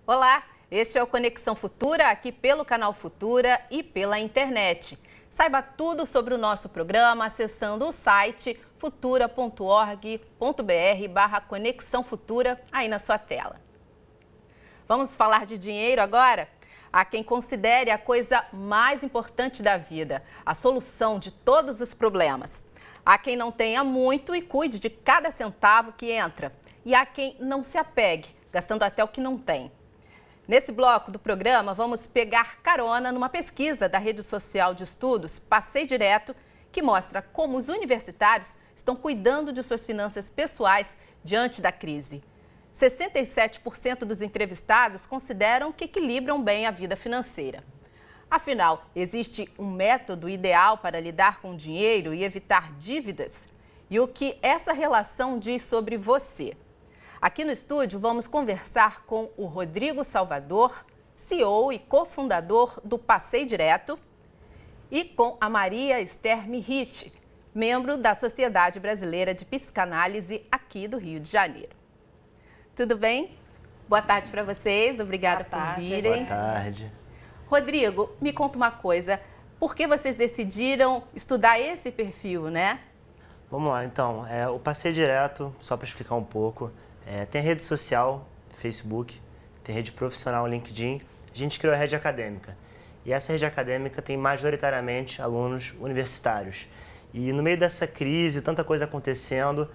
Olá, este é o Conexão Futura, aqui pelo canal Futura e pela internet. Saiba tudo sobre o nosso programa acessando o site futura.org.br/Conexão Futura aí na sua tela. Vamos falar de dinheiro agora? Há quem considere a coisa mais importante da vida, a solução de todos os problemas. Há quem não tenha muito e cuide de cada centavo que entra. E há quem não se apegue, gastando até o que não tem. Nesse bloco do programa, vamos pegar carona numa pesquisa da rede social de estudos Passei Direto, que mostra como os universitários estão cuidando de suas finanças pessoais diante da crise. 67% dos entrevistados consideram que equilibram bem a vida financeira. Afinal, existe um método ideal para lidar com o dinheiro e evitar dívidas? E o que essa relação diz sobre você? Aqui no estúdio, vamos conversar com o Rodrigo Salvador, CEO e cofundador do Passei Direto, e com a Maria Esther Mihich, membro da Sociedade Brasileira de Psicanálise aqui do Rio de Janeiro. Tudo bem? Boa tarde para vocês, obrigada por virem. Boa tarde. Rodrigo, me conta uma coisa, por que vocês decidiram estudar esse perfil, né? Vamos lá, então, o Passei Direto, só para explicar um pouco, tem rede social, Facebook, tem rede profissional, LinkedIn, a gente criou a rede acadêmica. E essa rede acadêmica tem majoritariamente alunos universitários. E no meio dessa crise, tanta coisa acontecendo,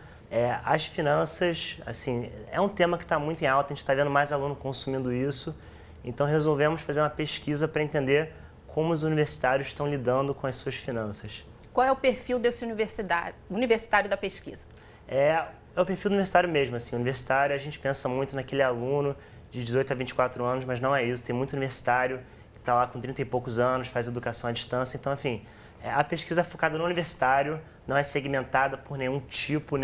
as finanças, assim, é um tema que está muito em alta, a gente está vendo mais aluno consumindo isso, então resolvemos fazer uma pesquisa para entender como os universitários estão lidando com as suas finanças. Qual é o perfil desse universitário da pesquisa? É o perfil do universitário mesmo, assim, universitário a gente pensa muito naquele aluno de 18 a 24 anos, mas não é isso, tem muito universitário que está lá com 30 e poucos anos, faz educação à distância, então, enfim, a pesquisa é focada no universitário, não é segmentada por nenhum tipo,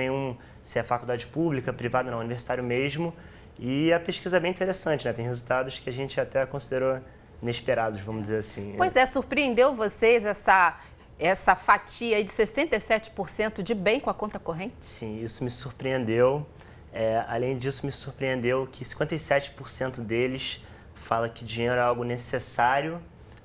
se é faculdade pública, privada, não, universitário mesmo, e a pesquisa é bem interessante, né, tem resultados que a gente até considerou inesperados, vamos dizer assim. Pois é, surpreendeu vocês essa fatia aí de 67% de bem com a conta corrente? Sim, isso me surpreendeu. Além disso, me surpreendeu que 57% deles fala que dinheiro é algo necessário,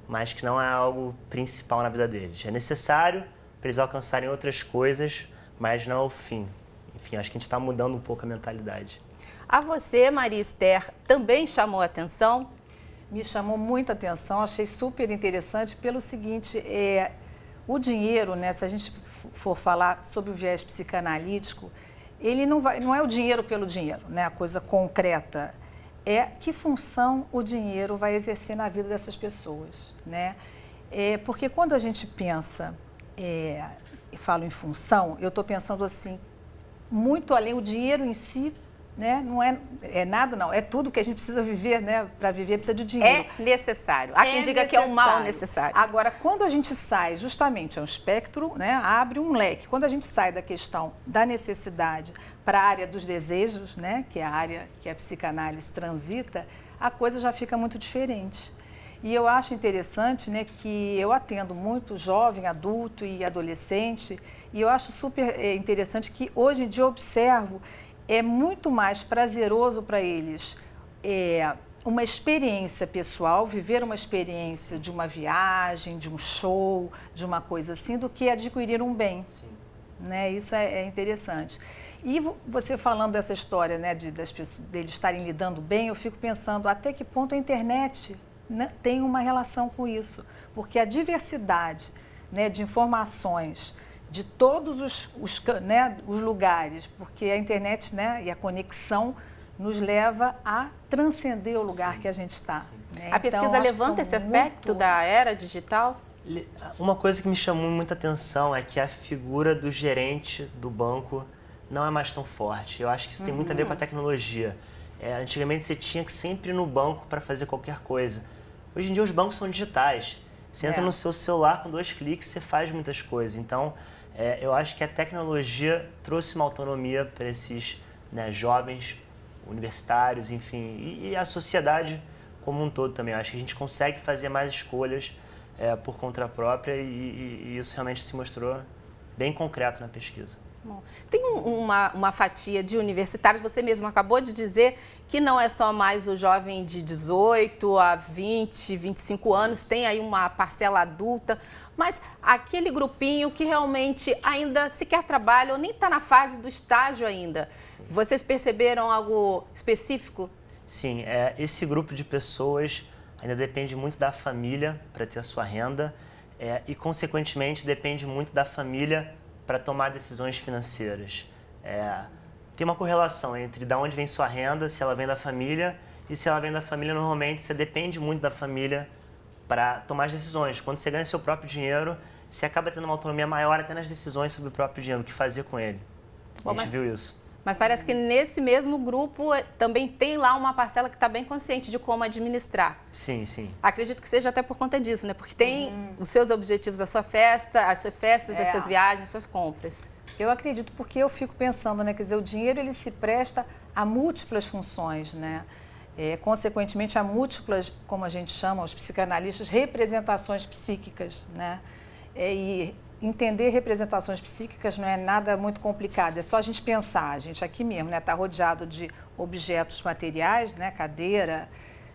mas que não é algo principal na vida deles. É necessário para eles alcançarem outras coisas, mas não é o fim. Enfim, acho que a gente está mudando um pouco a mentalidade. A você, Maria Esther, também chamou a atenção? Me chamou muita atenção, achei super interessante pelo seguinte, o dinheiro, né, se a gente for falar sobre o viés psicanalítico, ele não é o dinheiro pelo dinheiro, né, a coisa concreta. É que função o dinheiro vai exercer na vida dessas pessoas, né? Porque quando a gente pensa e falo em função, eu estou pensando assim, muito além, o dinheiro em si, né, não é nada, não, é tudo que a gente precisa viver, né? Para viver precisa de dinheiro. É necessário. Há quem diga que é um mal necessário. Agora, quando a gente sai, justamente, é um espectro, né? Abre um leque. Quando a gente sai da questão da necessidade para a área dos desejos, né? Que é a área que a psicanálise transita, a coisa já fica muito diferente. E eu acho interessante, né, que eu atendo muito jovem, adulto e adolescente, e eu acho super interessante que hoje em dia eu observo é muito mais prazeroso para eles uma experiência pessoal, viver uma experiência de uma viagem, de um show, de uma coisa assim, do que adquirir um bem. Sim. Né? Isso é interessante. E você falando dessa história, né, deles estarem lidando bem, eu fico pensando até que ponto a internet, né, tem uma relação com isso. Porque a diversidade, né, de informações de todos né, os lugares, porque a internet, né, e a conexão nos leva a transcender o lugar que a gente está. Né? A pesquisa levanta esse aspecto da era digital? Uma coisa que me chamou muita atenção é que a figura do gerente do banco não é mais tão forte. Eu acho que isso tem muito a ver com a tecnologia. Antigamente você tinha que sempre ir no banco para fazer qualquer coisa. Hoje em dia os bancos são digitais. Você entra no seu celular, com 2 cliques você faz muitas coisas. Então, eu acho que a tecnologia trouxe uma autonomia para esses, né, jovens, universitários, enfim, e a sociedade como um todo também. Eu acho que a gente consegue fazer mais escolhas por conta própria e isso realmente se mostrou bem concreto na pesquisa. Bom, tem uma fatia de universitários, você mesmo acabou de dizer que não é só mais o jovem de 18 a 20, 25 anos, tem aí uma parcela adulta, mas aquele grupinho que realmente ainda sequer trabalha ou nem está na fase do estágio ainda. Sim. Vocês perceberam algo específico? Sim, esse grupo de pessoas ainda depende muito da família para ter a sua renda e, consequentemente, depende muito da família para tomar decisões financeiras. Tem uma correlação entre de onde vem sua renda, se ela vem da família, e se ela vem da família, normalmente você depende muito da família para tomar as decisões. Quando você ganha seu próprio dinheiro, você acaba tendo uma autonomia maior até nas decisões sobre o próprio dinheiro, o que fazer com ele. A gente viu isso. Mas parece que nesse mesmo grupo também tem lá uma parcela que está bem consciente de como administrar. Sim, sim. Acredito que seja até por conta disso, né? Porque tem os seus objetivos, a sua festa, as suas festas, as suas viagens, as suas compras. Eu acredito, porque eu fico pensando, né? Quer dizer, o dinheiro ele se presta a múltiplas funções, né? Consequentemente, a múltiplas, como a gente chama, os psicanalistas, representações psíquicas, né? E entender representações psíquicas não é nada muito complicado, é só a gente pensar, a gente aqui mesmo, né, está rodeado de objetos materiais, né, cadeira,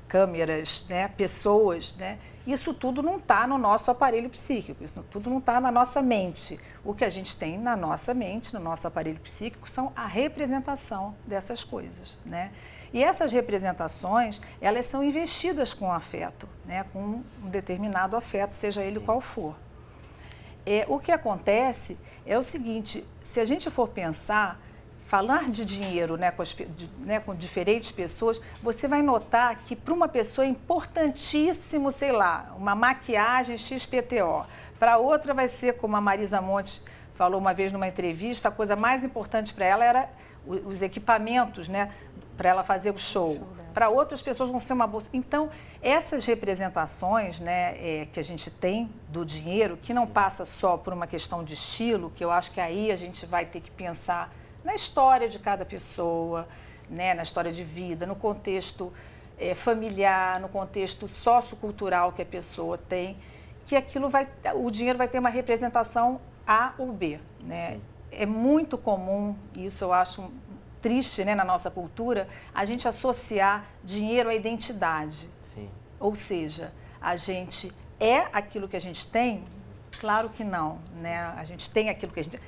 câmeras, né, pessoas, né, isso tudo não está no nosso aparelho psíquico, isso tudo não está na nossa mente. O que a gente tem na nossa mente, no nosso aparelho psíquico, são a representação dessas coisas, né? E essas representações, elas são investidas com afeto, né, com um determinado afeto, seja ele qual for. O que acontece é o seguinte, se a gente for pensar, falar de dinheiro, né, com diferentes pessoas, você vai notar que para uma pessoa é importantíssimo, sei lá, uma maquiagem XPTO. Para outra vai ser, como a Marisa Monte falou uma vez numa entrevista, a coisa mais importante para ela era os equipamentos, né, para ela fazer o show. Para outras pessoas vão ser uma bolsa. Então, essas representações, né, que a gente tem do dinheiro, que não passa só por uma questão de estilo, que eu acho que aí a gente vai ter que pensar na história de cada pessoa, né, na história de vida, no contexto familiar, no contexto sociocultural que a pessoa tem, que o dinheiro vai ter uma representação A ou B, né? Sim. É muito comum, isso eu acho triste, né, na nossa cultura, a gente associar dinheiro à identidade. Sim. Ou seja, a gente é aquilo que a gente tem? Claro que não, né? A gente tem aquilo que a gente...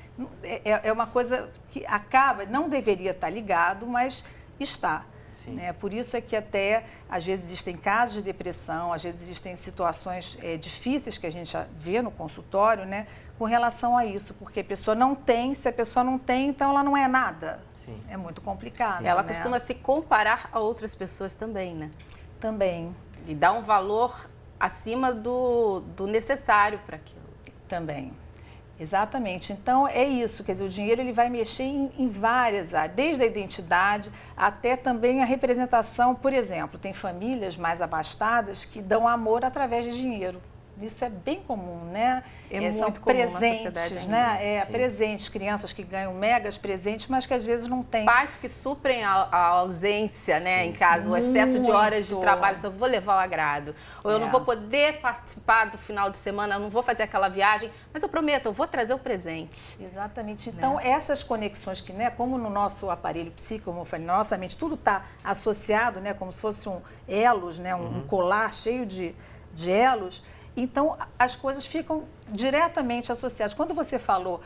É uma coisa que acaba, não deveria estar ligado, mas está. Sim. Né? Por isso é que até, às vezes, existem casos de depressão, às vezes existem situações difíceis que a gente vê no consultório, né? Com relação a isso, porque a pessoa não tem, se a pessoa não tem, então ela não é nada. Sim. É muito complicado. Sim. Ela né? costuma se comparar a outras pessoas também, né? Também. E dar um valor acima do necessário para aquilo. Também. Exatamente. Então, é isso. Quer dizer, o dinheiro ele vai mexer em várias áreas, desde a identidade até também a representação. Por exemplo, tem famílias mais abastadas que dão amor através de dinheiro. Isso é bem comum, né? Muito são comum presentes, na né? Presentes, crianças que ganham megas presentes, mas que às vezes não têm. Pais que suprem a ausência, né, em casa, o excesso de horas de trabalho, só vou levar o agrado. Ou eu não vou poder participar do final de semana, eu não vou fazer aquela viagem, mas eu prometo, eu vou trazer o presente. Exatamente. Então, essas conexões que, né, como no nosso aparelho psíquico, como eu falei, na nossa mente, tudo está associado, né, como se fosse um elos, né, um colar cheio de elos. Então, as coisas ficam diretamente associadas. Quando você falou,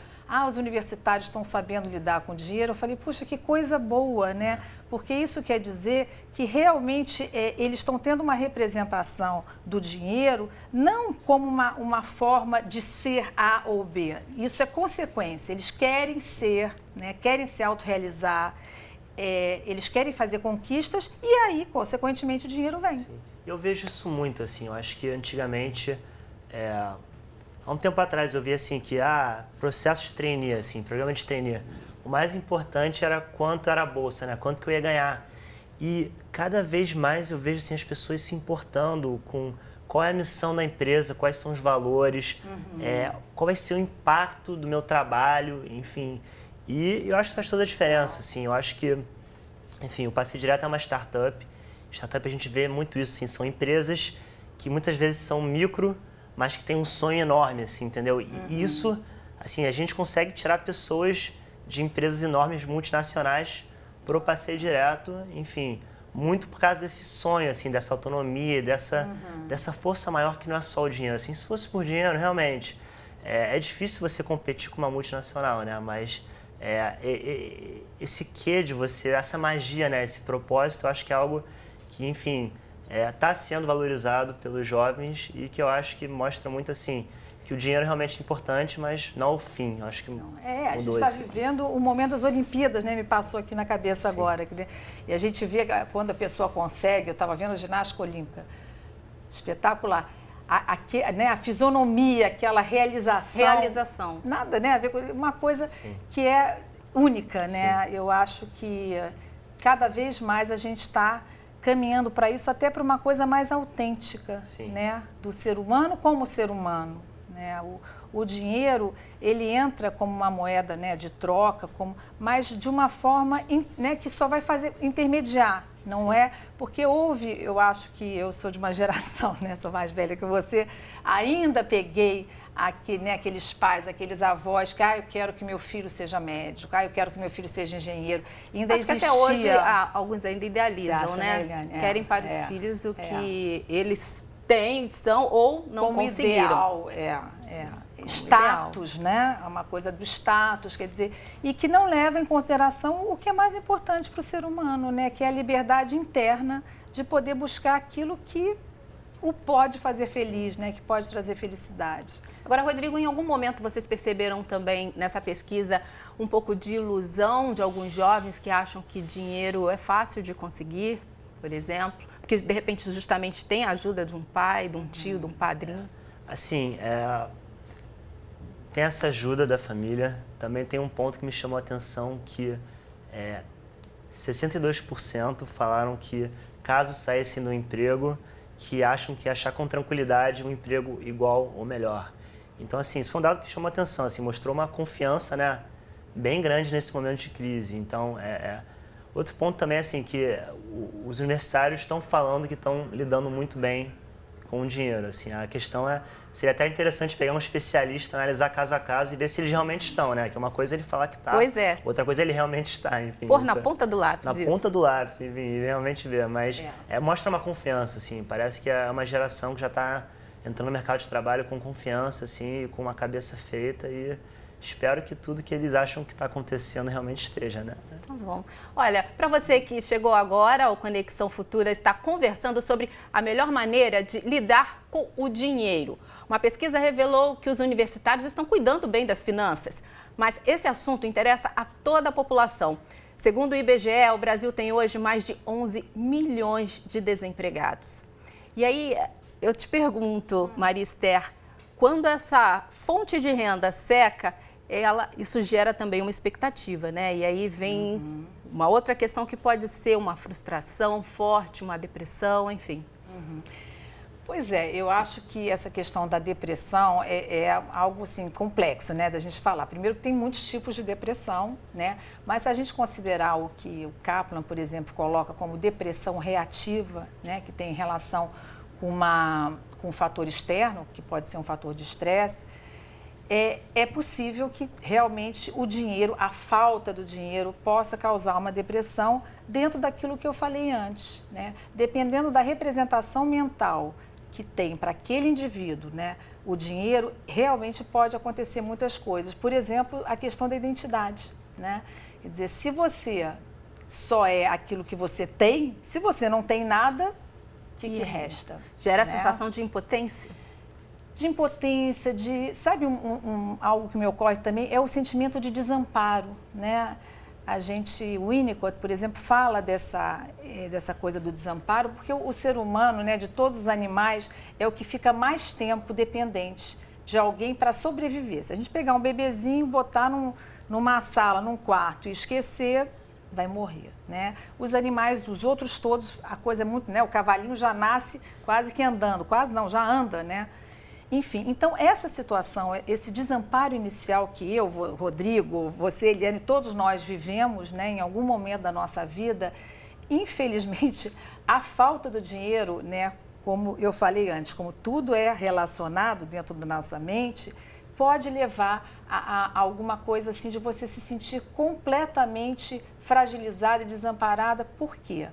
os universitários estão sabendo lidar com dinheiro, eu falei, puxa, que coisa boa, né? Porque isso quer dizer que realmente eles estão tendo uma representação do dinheiro, não como uma forma de ser A ou B. Isso é consequência. Eles querem ser, né? Querem se autorrealizar, eles querem fazer conquistas e aí, consequentemente, o dinheiro vem. Sim. Eu vejo isso muito, assim, eu acho que antigamente, há um tempo atrás eu vi assim que, processo de trainee, assim, programa de trainee, o mais importante era quanto era a bolsa, né, quanto que eu ia ganhar. E cada vez mais eu vejo assim, as pessoas se importando com qual é a missão da empresa, quais são os valores, qual vai ser o impacto do meu trabalho, enfim. E eu acho que faz toda a diferença, assim, eu acho que, enfim, eu passei direto a uma startup. Startup a gente vê muito isso, assim, são empresas que muitas vezes são micro, mas que têm um sonho enorme, assim, entendeu? E isso, assim, a gente consegue tirar pessoas de empresas enormes multinacionais para o passeio direto, enfim, muito por causa desse sonho, assim, dessa autonomia, dessa força maior que não é só o dinheiro. Assim, se fosse por dinheiro, realmente, é difícil você competir com uma multinacional, né? Mas esse quê de você, essa magia, né? Esse propósito, eu acho que é algo que, enfim, está sendo valorizado pelos jovens e que eu acho que mostra muito, assim, que o dinheiro é realmente importante, mas não o fim. Eu acho que a gente está vivendo o momento das Olimpíadas, né? Me passou aqui na cabeça agora. E a gente vê quando a pessoa consegue, eu estava vendo a ginástica olímpica, espetacular. A fisionomia, aquela realização. Nada, né? A ver com uma coisa que é única, né? Eu acho que cada vez mais a gente está caminhando para isso, até para uma coisa mais autêntica, né? Do ser humano como ser humano. Né? O dinheiro, ele entra como uma moeda, né, de troca, mas de uma forma, né, que só vai fazer intermediar, não é? Porque eu acho que eu sou de uma geração, né, sou mais velha que você, ainda peguei aqueles pais, aqueles avós que, eu quero que meu filho seja médico, eu quero que meu filho seja engenheiro. Ainda acho existia... que até hoje alguns ainda idealizam, acha, né? Eliane? Querem para os filhos o que eles têm, são ou não como conseguiram. Ideal, status, né? É uma coisa do status, quer dizer, e que não leva em consideração o que é mais importante para o ser humano, né? Que é a liberdade interna de poder buscar aquilo que o pode fazer feliz, né? Que pode trazer felicidade. Agora, Rodrigo, em algum momento vocês perceberam também nessa pesquisa um pouco de ilusão de alguns jovens que acham que dinheiro é fácil de conseguir, por exemplo? Porque, de repente, justamente tem a ajuda de um pai, de um tio, de um padrinho? Assim, tem essa ajuda da família. Também tem um ponto que me chamou a atenção, que 62% falaram que, caso saíssem do emprego, que acham que achar com tranquilidade um emprego igual ou melhor. Então, assim, isso foi um dado que chamou a atenção, assim, mostrou uma confiança, né, bem grande nesse momento de crise. Então, outro ponto também é assim, que os universitários estão falando que estão lidando muito bem com o dinheiro. Assim, a questão seria até interessante pegar um especialista, analisar caso a caso e ver se eles realmente estão, né? Que uma coisa é ele falar que está, outra coisa é ele realmente está, enfim. Pôr na ponta do lápis. Na ponta do lápis, enfim, e realmente ver. Mas mostra uma confiança, assim, parece que é uma geração que já está entrando no mercado de trabalho com confiança, assim, com uma cabeça feita, e espero que tudo que eles acham que está acontecendo realmente esteja, né? Tá bom. Olha, para você que chegou agora, o Conexão Futura está conversando sobre a melhor maneira de lidar com o dinheiro. Uma pesquisa revelou que os universitários estão cuidando bem das finanças, mas esse assunto interessa a toda a população. Segundo o IBGE, o Brasil tem hoje mais de 11 milhões de desempregados. E aí, eu te pergunto, Maria Esther, quando essa fonte de renda seca, isso gera também uma expectativa, né? E aí vem uma outra questão que pode ser uma frustração forte, uma depressão, enfim. Pois é, eu acho que essa questão da depressão é algo assim complexo, né, da gente falar. Primeiro que tem muitos tipos de depressão, né? Mas se a gente considerar o que o Kaplan, por exemplo, coloca como depressão reativa, né, que tem relação com um fator externo, que pode ser um fator de estresse, é possível que realmente o dinheiro, a falta do dinheiro, possa causar uma depressão dentro daquilo que eu falei antes, né? Dependendo da representação mental que tem para aquele indivíduo, né? O dinheiro realmente pode acontecer muitas coisas. Por exemplo, a questão da identidade, né? Quer dizer, se você só é aquilo que você tem, se você não tem nada, o que resta? Gera a sensação de impotência? De impotência, sabe, algo que me ocorre também é o sentimento de desamparo, né? O Winnicott, por exemplo, fala dessa coisa do desamparo, porque o ser humano, né, de todos os animais, é o que fica mais tempo dependente de alguém para sobreviver. Se a gente pegar um bebezinho, botar numa sala, num quarto e esquecer, vai morrer, né? Os animais, os outros todos, a coisa é muito, né? O cavalinho já nasce quase que andando, quase não, já anda, né? Enfim, então essa situação, esse desamparo inicial que eu, Rodrigo, você, Eliane, todos nós vivemos, né, em algum momento da nossa vida, infelizmente, a falta do dinheiro, né, como eu falei antes, como tudo é relacionado dentro da nossa mente, pode levar a alguma coisa assim de você se sentir completamente fragilizada e desamparada. Por quê?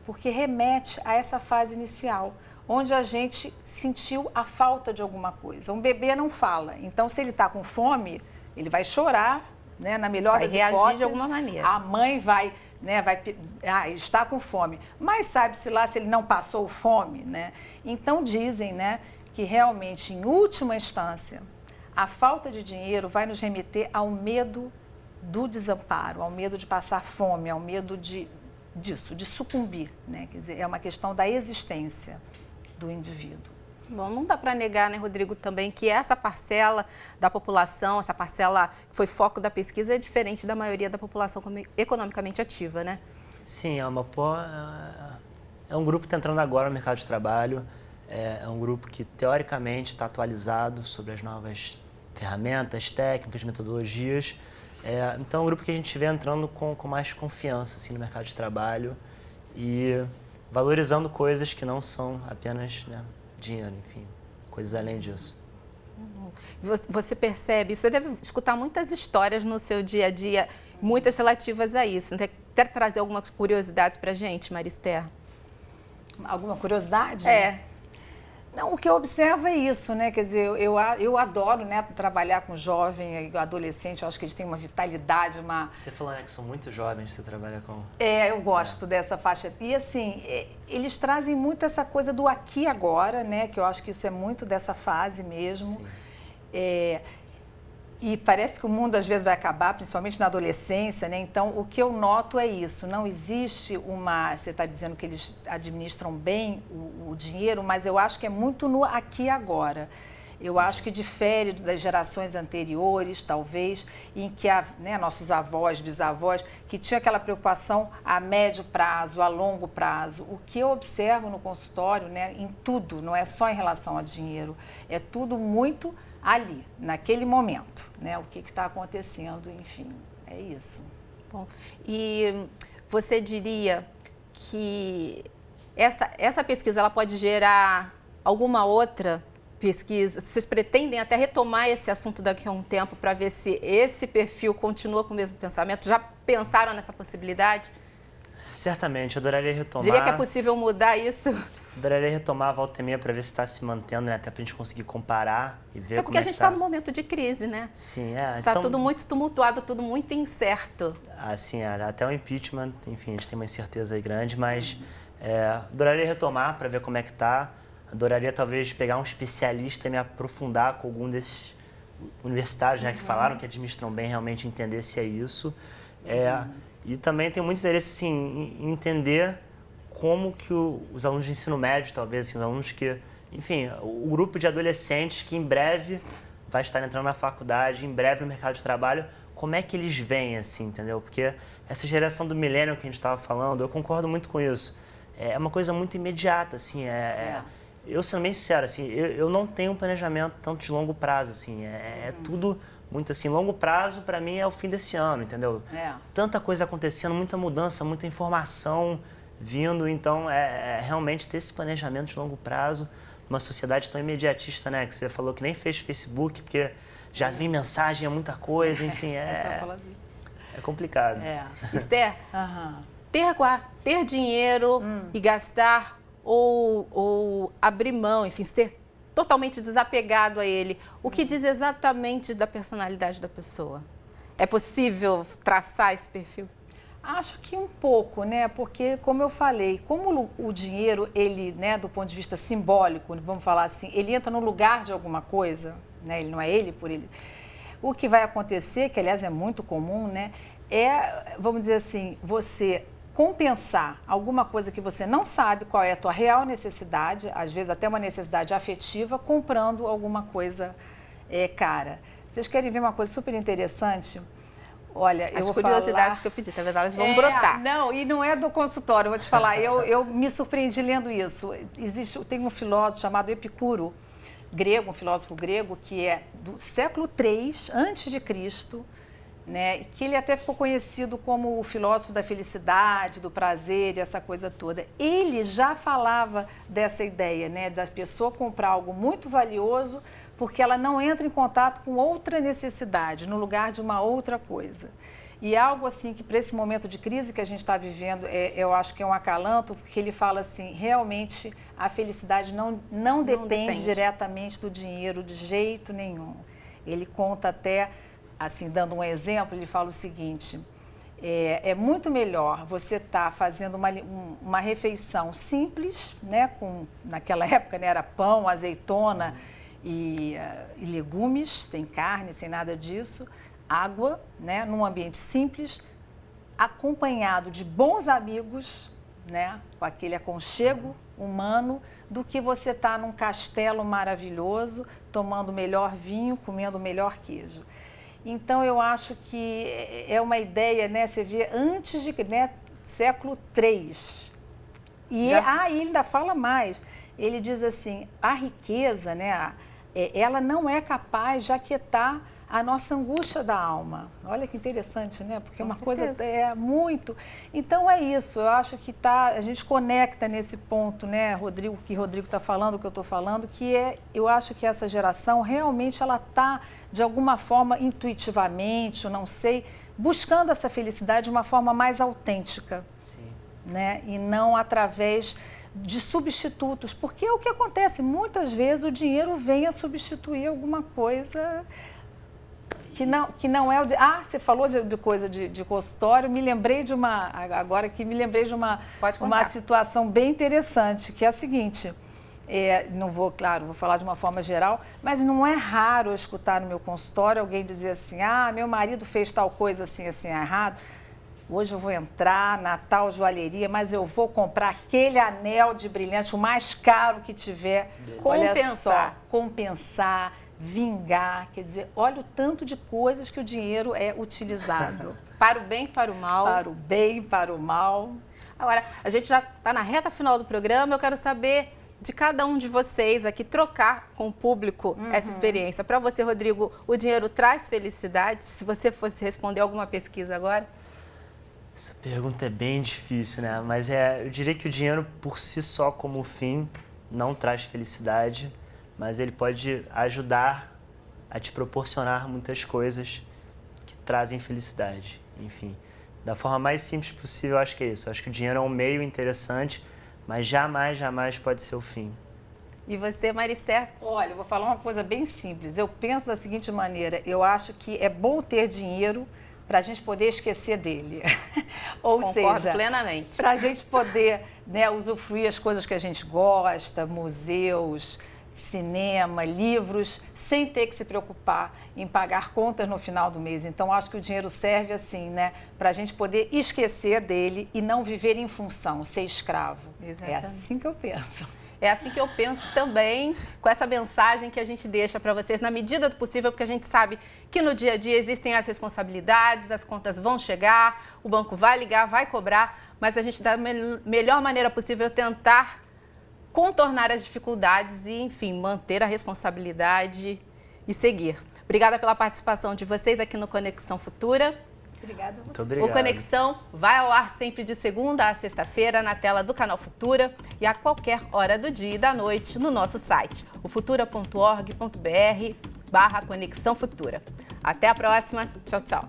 Porque remete a essa fase inicial, onde a gente sentiu a falta de alguma coisa. Um bebê não fala, então se ele está com fome, ele vai chorar, né? Na melhor das hipóteses, reagir de alguma maneira. A mãe vai, né, ele está com fome, mas sabe-se lá se ele não passou fome, né? Então dizem, né, que realmente, em última instância, a falta de dinheiro vai nos remeter ao medo do desamparo, ao medo de passar fome, ao medo de sucumbir, né? Quer dizer, é uma questão da existência do indivíduo. Bom, não dá para negar, né, Rodrigo, também que essa parcela da população, essa parcela que foi foco da pesquisa, é diferente da maioria da população economicamente ativa, né? Sim, é um grupo que está entrando agora no mercado de trabalho, é um grupo que teoricamente está atualizado sobre as novas ferramentas, técnicas, metodologias. Então é um grupo que a gente vê entrando com mais confiança assim, no mercado de trabalho e valorizando coisas que não são apenas, né, dinheiro, enfim, coisas além disso. Você percebe, você deve escutar muitas histórias no seu dia a dia, muitas relativas a isso. Quer trazer algumas curiosidades para a gente, Marister? Alguma curiosidade? Não, o que eu observo é isso, né? Quer dizer, eu adoro, né, trabalhar com jovem e adolescente. Eu acho que eles têm uma vitalidade, Você falou, né, que são muito jovens, você trabalha com... Eu gosto dessa faixa. E assim, eles trazem muito essa coisa do aqui e agora, né? Que eu acho que isso é muito dessa fase mesmo. E parece que o mundo às vezes vai acabar, principalmente na adolescência, né? Então, o que eu noto é isso, não existe você está dizendo que eles administram bem o dinheiro, mas eu acho que é muito no aqui e agora. Eu acho que difere das gerações anteriores, talvez, em que nossos avós, bisavós, que tinha aquela preocupação a médio prazo, a longo prazo. O que eu observo no consultório, né, em tudo, não é só em relação a dinheiro, é tudo muito ali, naquele momento, né? O que está acontecendo, enfim, é isso. Bom, e você diria que essa pesquisa ela pode gerar alguma outra pesquisa? Vocês pretendem até retomar esse assunto daqui a um tempo para ver se esse perfil continua com o mesmo pensamento? Já pensaram nessa possibilidade? Certamente, eu adoraria retomar. Diria que é possível mudar isso? Adoraria retomar a volta e meia para ver se está se mantendo, né? Até para a gente conseguir comparar e ver porque a gente está num momento de crise, né? Sim, Está tudo muito tumultuado, tudo muito incerto. Assim, até o impeachment, enfim, a gente tem uma incerteza aí grande, mas adoraria retomar para ver como é que está. Adoraria talvez pegar um especialista e me aprofundar com algum desses universitários, né, que falaram que administram bem, realmente entender se é isso. E também tenho muito interesse assim, em entender como que os alunos de ensino médio, talvez, assim, os alunos que... Enfim, o grupo de adolescentes que em breve vai estar entrando na faculdade, em breve no mercado de trabalho, como é que eles veem, assim, entendeu? Porque essa geração do millennial que a gente estava falando, eu concordo muito com isso. É uma coisa muito imediata, assim, eu, sendo bem sincero, assim, eu não tenho um planejamento tanto de longo prazo, assim, tudo... Muito assim, longo prazo, para mim, é o fim desse ano, entendeu? Tanta coisa acontecendo, muita mudança, muita informação vindo. Então, realmente ter esse planejamento de longo prazo, uma sociedade tão imediatista, né? Que você falou que nem fez Facebook, porque já vem mensagem, é muita coisa, enfim, é complicado. Esther, ter dinheiro e gastar ou abrir mão, enfim, ser totalmente desapegado a ele. O que diz exatamente da personalidade da pessoa? É possível traçar esse perfil? Acho que um pouco, né? Porque, como eu falei, como o dinheiro, ele, né, do ponto de vista simbólico, vamos falar assim, ele entra no lugar de alguma coisa, né? Ele não é ele por ele. O que vai acontecer, que aliás é muito comum, né? Vamos dizer assim, você compensar alguma coisa que você não sabe qual é a tua real necessidade, às vezes até uma necessidade afetiva, comprando alguma coisa cara. Vocês querem ver uma coisa super interessante? Olha, eu vou falar... As curiosidades que eu pedi, na verdade, elas vão brotar. Não, e não é do consultório, eu vou te falar, eu me surpreendi lendo isso. Tem um filósofo chamado Epicuro, grego, um filósofo grego, que é do século III a.C., né, que ele até ficou conhecido como o filósofo da felicidade, do prazer e essa coisa toda. Ele já falava dessa ideia, né, da pessoa comprar algo muito valioso porque ela não entra em contato com outra necessidade, no lugar de uma outra coisa. E algo assim que para esse momento de crise que a gente está vivendo, eu acho que é um acalanto, porque ele fala assim, realmente a felicidade não depende diretamente do dinheiro de jeito nenhum. Ele conta até, assim, dando um exemplo, ele fala o seguinte, é muito melhor você estar fazendo uma refeição simples, né, naquela época, né, era pão, azeitona e legumes, sem carne, sem nada disso, água, né, num ambiente simples, acompanhado de bons amigos, né, com aquele aconchego humano, do que você estar num castelo maravilhoso, tomando o melhor vinho, comendo o melhor queijo. Então, eu acho que é uma ideia, né, você vê, antes de, né, século III. E ele ainda fala mais. Ele diz assim, a riqueza, né, ela não é capaz de aquietar a nossa angústia da alma. Olha que interessante, né? Porque uma coisa muito... Então é isso, eu acho que a gente conecta nesse ponto, né, Rodrigo, que Rodrigo está falando, o que eu estou falando, eu acho que essa geração realmente ela está, de alguma forma, intuitivamente, eu não sei, buscando essa felicidade de uma forma mais autêntica. Sim. Né? E não através de substitutos, porque é o que acontece, muitas vezes o dinheiro vem a substituir alguma coisa... Que não é o de... você falou de coisa de consultório, me lembrei de uma situação bem interessante, que é a seguinte, não vou, claro, vou falar de uma forma geral, mas não é raro eu escutar no meu consultório alguém dizer assim, meu marido fez tal coisa assim, assim, errado, hoje eu vou entrar na tal joalheria, mas eu vou comprar aquele anel de brilhante, o mais caro que tiver. Olha só, compensar, vingar, quer dizer, olha o tanto de coisas que o dinheiro é utilizado. Para o bem e para o mal. Para o bem e para o mal. Agora, a gente já está na reta final do programa, eu quero saber de cada um de vocês aqui, trocar com o público essa experiência. Para você, Rodrigo, o dinheiro traz felicidade? Se você fosse responder alguma pesquisa agora? Essa pergunta é bem difícil, né? Mas eu diria que o dinheiro por si só como fim não traz felicidade, mas ele pode ajudar a te proporcionar muitas coisas que trazem felicidade. Enfim, da forma mais simples possível, eu acho que é isso. Eu acho que o dinheiro é um meio interessante, mas jamais, jamais pode ser o fim. E você, Marister? Olha, eu vou falar uma coisa bem simples. Eu penso da seguinte maneira, eu acho que é bom ter dinheiro para a gente poder esquecer dele. Ou Concordo seja, plenamente. Para a gente poder, né, usufruir as coisas que a gente gosta, museus, cinema, livros, sem ter que se preocupar em pagar contas no final do mês. Então, acho que o dinheiro serve assim, né, para a gente poder esquecer dele e não viver em função, ser escravo. Exatamente. É assim que eu penso. É assim que eu penso também, com essa mensagem que a gente deixa para vocês, na medida do possível, porque a gente sabe que no dia a dia existem as responsabilidades, as contas vão chegar, o banco vai ligar, vai cobrar, mas a gente, da melhor maneira possível, tentar contornar as dificuldades e, enfim, manter a responsabilidade e seguir. Obrigada pela participação de vocês aqui no Conexão Futura. Obrigada. Muito obrigado. O Conexão vai ao ar sempre de segunda a sexta-feira na tela do canal Futura e a qualquer hora do dia e da noite no nosso site, o futura.org.br/Conexão Futura. Até a próxima. Tchau, tchau.